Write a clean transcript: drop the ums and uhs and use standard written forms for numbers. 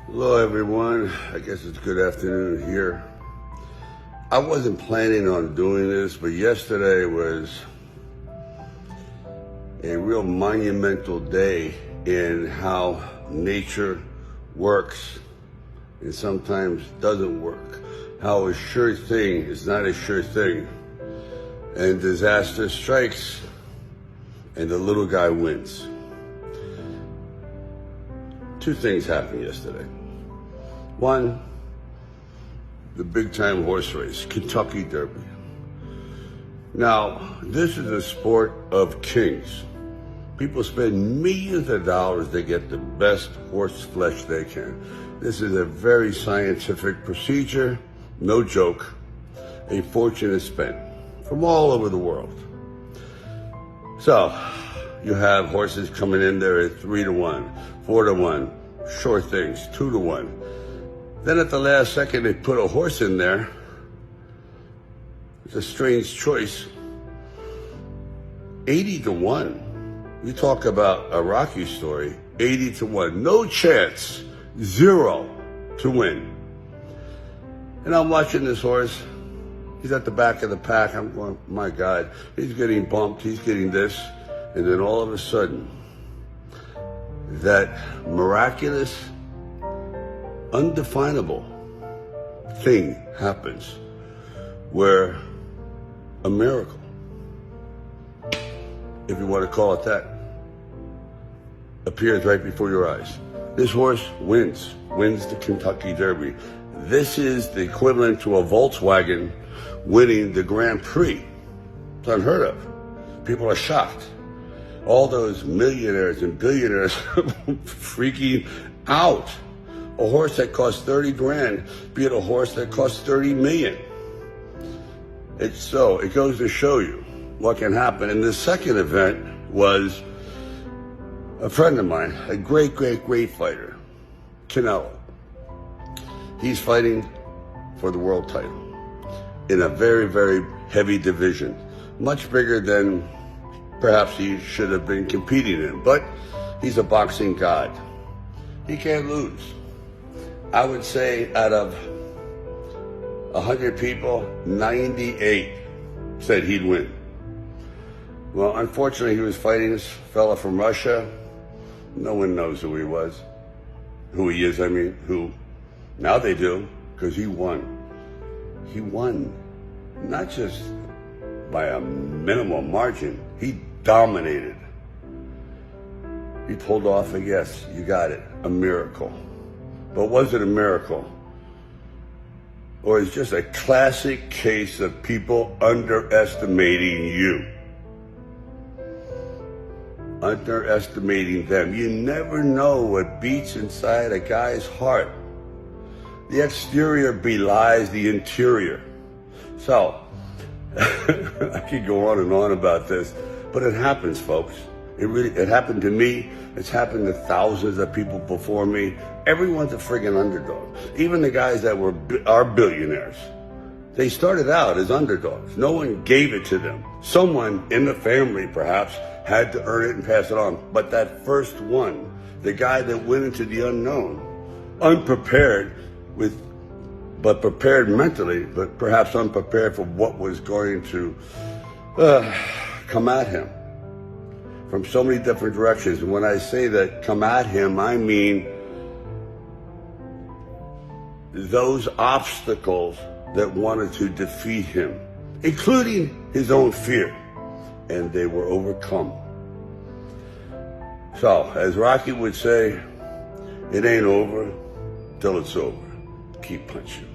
Hello everyone, I guess it's good afternoon here. I wasn't planning on doing this, but yesterday was a real monumental day in how nature works and sometimes doesn't work. How a sure thing is not a sure thing. And disaster strikes and the little guy wins. Two things happened yesterday. One, the big-time horse race, Kentucky Derby. Now, this is a sport of kings. People spend millions of dollars to get the best horse flesh they can. This is a very scientific procedure, no joke. A fortune is spent from all over the world. So, you have horses coming in there at 3-1, 4-1, sure things, 2-1. Then at the last second, they put a horse in there. It's a strange choice. 80-1. You talk about a Rocky story, 80-1. No chance, 0 to win. And I'm watching this horse. He's at the back of the pack. I'm going, my God, he's getting bumped. He's getting this. And then all of a sudden, that miraculous, undefinable thing happens where a miracle, if you want to call it that, appears right before your eyes. This horse wins the Kentucky Derby. This is the equivalent to a Volkswagen winning the Grand Prix. It's unheard of. People are shocked. All those millionaires and billionaires freaking out. A horse that costs 30 grand, be it a horse that costs 30 million. It goes to show you what can happen. And the second event was a friend of mine, a great fighter, Canelo. He's fighting for the world title in a very, very heavy division, much bigger than perhaps he should have been competing in, but he's a boxing god. He can't lose. I would say out of 100 people, 98 said he'd win. Well, unfortunately, he was fighting this fella from Russia. No one knows who he was. Who he is, who. Now they do, because he won. He won, not just by a minimal margin. He dominated. He pulled off yes, you got it, a miracle. But was it a miracle? Or is it just a classic case of people underestimating you? Underestimating them. You never know what beats inside a guy's heart. The exterior belies the interior. So, I could go on and on about this, but it happens, folks. It happened to me. It's happened to thousands of people before me. Everyone's a friggin' underdog. Even the guys that are billionaires. They started out as underdogs. No one gave it to them. Someone in the family, perhaps, had to earn it and pass it on. But that first one, the guy that went into the unknown, unprepared but prepared mentally, but perhaps unprepared for what was going to come at him from so many different directions. And when I say that come at him, I mean those obstacles that wanted to defeat him, including his own fear, and they were overcome. So, as Rocky would say, it ain't over till it's over. Keep punching.